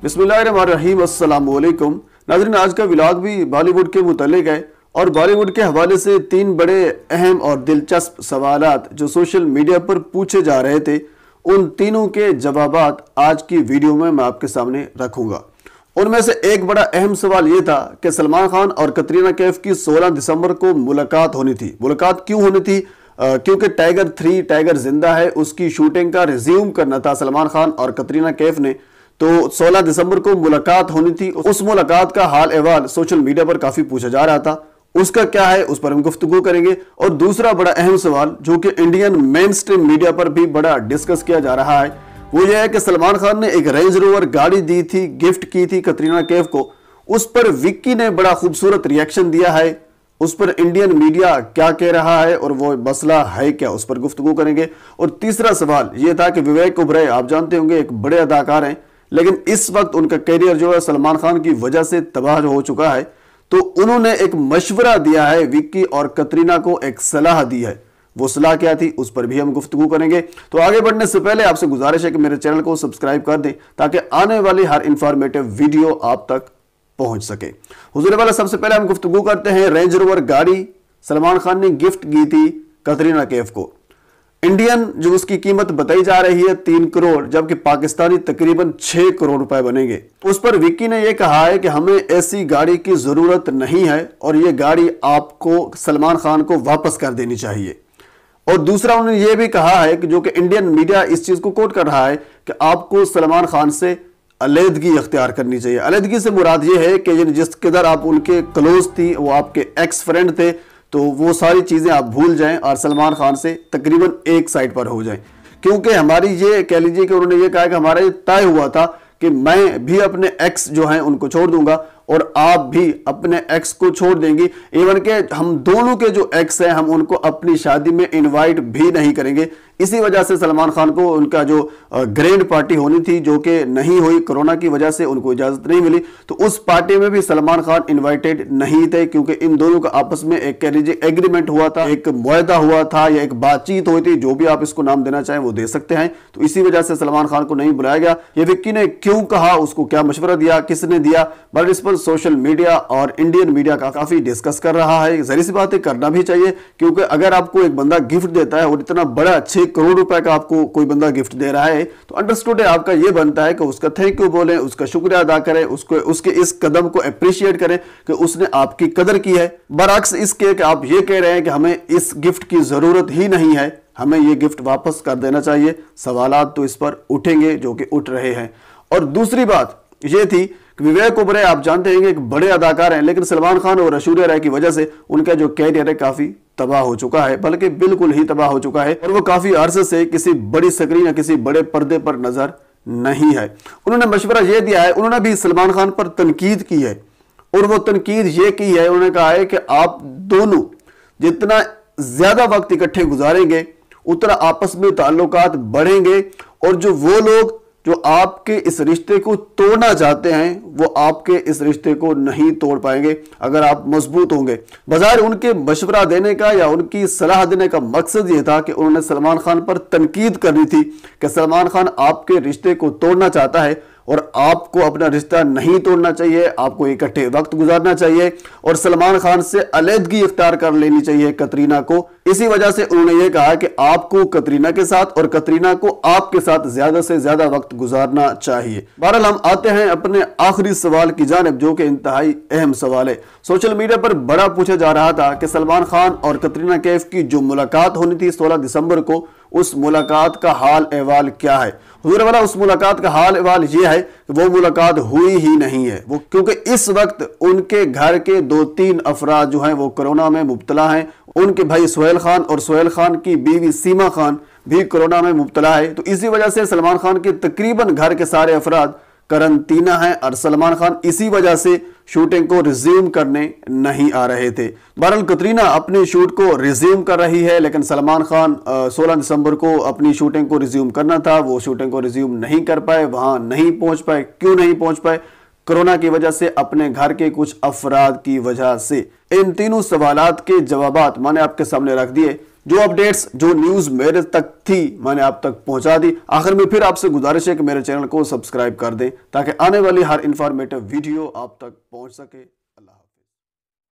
बिस्मिल्लाहिर्रहमानिर्रहीम, अस्सलाम वालेकुम। नाज़रीन, आज का व्लॉग भी बॉलीवुड के मुतालिक है और बॉलीवुड के हवाले से तीन बड़े अहम और दिलचस्प सवालात जो सोशल मीडिया पर पूछे जा रहे थे, उन तीनों के जवाबात आज की वीडियो में मैं आपके सामने रखूंगा। उनमें से एक बड़ा अहम सवाल ये था कि सलमान खान और कतरीना कैफ की 16 दिसंबर को मुलाकात होनी थी। मुलाकात क्यों होनी थी? क्योंकि टाइगर 3 टाइगर जिंदा है, उसकी शूटिंग का रिज्यूम करना था सलमान खान और कतरीना कैफ ने, तो 16 दिसंबर को मुलाकात होनी थी। उस मुलाकात का हाल अहवाल सोशल मीडिया पर काफी पूछा जा रहा था, उसका क्या है उस पर हम गुफ्तगू करेंगे। और दूसरा बड़ा अहम सवाल जो कि इंडियन मेन स्ट्रीम मीडिया पर भी बड़ा डिस्कस किया जा रहा है, वो ये है कि सलमान खान ने एक रेंज रोवर गाड़ी दी थी, गिफ्ट की थी कतरीना कैफ को, उस पर विक्की ने बड़ा खूबसूरत रिएक्शन दिया है। उस पर इंडियन मीडिया क्या कह रहा है और वो मसला है क्या, उस पर गुफ्तगू करेंगे। और तीसरा सवाल ये था कि विवेक ओबराय, आप जानते होंगे, एक बड़े अदाकार हैं, लेकिन इस वक्त उनका कैरियर जो है सलमान खान की वजह से तबाह हो चुका है, तो उन्होंने एक मशवरा दिया है विक्की और कतरीना को, एक सलाह दी है। वो सलाह क्या थी उस पर भी हम गुफ्तगू करेंगे। तो आगे बढ़ने से पहले आपसे गुजारिश है कि मेरे चैनल को सब्सक्राइब कर दें ताकि आने वाली हर इंफॉर्मेटिव वीडियो आप तक पहुंच सके। हुजूर वाला, सबसे पहले हम गुफ्तगू करते हैं रेंज रोवर गाड़ी सलमान खान ने गिफ्ट की थी कतरीना कैफ को। इंडियन जो उसकी कीमत बताई जा रही है 3 करोड़, जबकि पाकिस्तानी तकरीबन 6 करोड़ रुपए बनेंगे। उस पर विक्की ने यह कहा है कि हमें ऐसी गाड़ी की जरूरत नहीं है और यह गाड़ी आपको सलमान खान को वापस कर देनी चाहिए। और दूसरा उन्होंने यह भी कहा है कि जो कि इंडियन मीडिया इस चीज को कोट कर रहा है कि आपको सलमान खान से अलहदगी अख्तियार करनी चाहिए। अलहदगी से मुराद ये है कि जिस कदर आप उनके क्लोज थी, वो आपके एक्स फ्रेंड थे, तो वो सारी चीजें आप भूल जाएं और सलमान खान से तकरीबन एक साइड पर हो जाएं। क्योंकि हमारी ये कह लीजिए कि उन्होंने ये कहा कि हमारा ये तय हुआ था कि मैं भी अपने एक्स जो हैं उनको छोड़ दूंगा और आप भी अपने एक्स को छोड़ देंगी। इवन के हम दोनों के जो एक्स हैं हम उनको अपनी शादी में इनवाइट भी नहीं करेंगे। इसी वजह से सलमान खान को उनका जो ग्रैंड पार्टी होनी थी, जो कि नहीं हुई, कोरोना की वजह से उनको इजाजत नहीं मिली, तो उस पार्टी में भी सलमान खान इनवाइटेड नहीं थे। क्योंकि इन दोनों का आपस में एक कह लीजिए एग्रीमेंट हुआ था, एक मुआहदा हुआ था या एक बातचीत हुई थी, जो भी आप इसको नाम देना चाहें वो दे सकते हैं। तो इसी वजह से सलमान खान को नहीं बुलाया गया। ये विक्की ने क्यों कहा, उसको क्या मशवरा दिया, किसने दिया, बट इस पर सोशल मीडिया और इंडियन मीडिया का काफी डिस्कस कर रहा है। जाहिर सी बात है, करना भी चाहिए, क्योंकि अगर आपको एक बंदा गिफ्ट देता है और इतना बड़ा 6 करोड़ रुपए का आपको कोई बंदा गिफ्ट दे रहा है, तो अंडरस्टूड है आपका ये बनता है कि उसका थैंक यू बोलें, उसका शुक्रिया अदा करें, उसके इस कदम को अप्रिशिएट करें कि उसने आपकी कदर की है। बरअक्स इसके कि आप ये कह रहे हैं कि हमें इस गिफ्ट की जरूरत ही नहीं है, हमें ये गिफ्ट वापस कर देना चाहिए, सवालात तो इस पर उठेंगे जो कि उठ रहे हैं। और दूसरी बात ये थी कि विवेक ओबराय, आप जानते हैं कि एक बड़े अदाकार हैं, लेकिन सलमान खान और ऐश्वर्या राय की वजह से उनका जो कैरियर है काफी तबाह हो चुका है, बल्कि बिल्कुल ही तबाह हो चुका है और वो काफी अरसे से किसी बड़ी स्क्रीन या किसी बड़े पर्दे पर नजर नहीं है। उन्होंने मशवरा यह दिया है, उन्होंने भी सलमान खान पर तनकीद की है और वो तनकीद ये की है, उन्होंने कहा है कि आप दोनों जितना ज्यादा वक्त इकट्ठे गुजारेंगे उतना आपस में ताल्लुकात बढ़ेंगे और जो वो लोग जो आपके इस रिश्ते को तोड़ना चाहते हैं वो आपके इस रिश्ते को नहीं तोड़ पाएंगे अगर आप मजबूत होंगे। बजाय उनके मशवरा देने का या उनकी सलाह देने का मकसद ये था कि उन्होंने सलमान खान पर तनकीद करनी थी कि सलमान खान आपके रिश्ते को तोड़ना चाहता है और आपको अपना रिश्ता नहीं तोड़ना चाहिए, आपको इकट्ठे वक्त गुजारना चाहिए और सलमान खान से अलहदगी इख्तियार कर लेनी चाहिए कतरीना को। इसी वजह से उन्होंने ये कहा कि आपको कतरीना के साथ और कतरीना को आपके साथ ज्यादा से ज्यादा वक्त गुजारना चाहिए। बहरहाल हम आते हैं अपने आखिरी सवाल की जानिब, जो कि इंतहाई अहम सवाल है। सोशल मीडिया पर बड़ा पूछा जा रहा था कि सलमान खान और कतरीना कैफ की जो मुलाकात होनी थी 16 दिसंबर को, उस मुलाकात का हाल अहवाल क्या है। हुजूर वाला, उस मुलाकात का हाल अहवाल यह है कि वो मुलाकात हुई ही नहीं है। वो क्योंकि इस वक्त उनके घर के 2-3 अफराद जो हैं वो कोरोना में मुब्तला हैं। उनके भाई सोहेल खान और सोहेल खान की बीवी सीमा खान भी कोरोना में मुब्तला है। तो इसी वजह से सलमान खान के तकरीबन घर के सारे अफराद करंटीना हैं और सलमान खान इसी वजह से शूटिंग को रिज्यूम करने नहीं आ रहे थे। बहरहाल कतरीना अपनी शूट को रिज्यूम कर रही है, लेकिन सलमान खान 16 दिसंबर को अपनी शूटिंग को रिज्यूम करना था, वो शूटिंग को रिज्यूम नहीं कर पाए, वहां नहीं पहुंच पाए। क्यों नहीं पहुंच पाए? कोरोना की वजह से, अपने घर के कुछ अफराद की वजह से। इन तीनों सवालात के जवाबात मैंने आपके सामने रख दिए। جو اپڈیٹس جو نیوز میرے تک تھی میں نے آپ تک پہنچا دی. آخر میں پھر آپ سے گزارش ہے کہ میرے چینل کو سبسکرائب کر دیں تاکہ آنے والی ہر انفارمیٹو ویڈیو آپ تک پہنچ سکے. اللہ حافظ.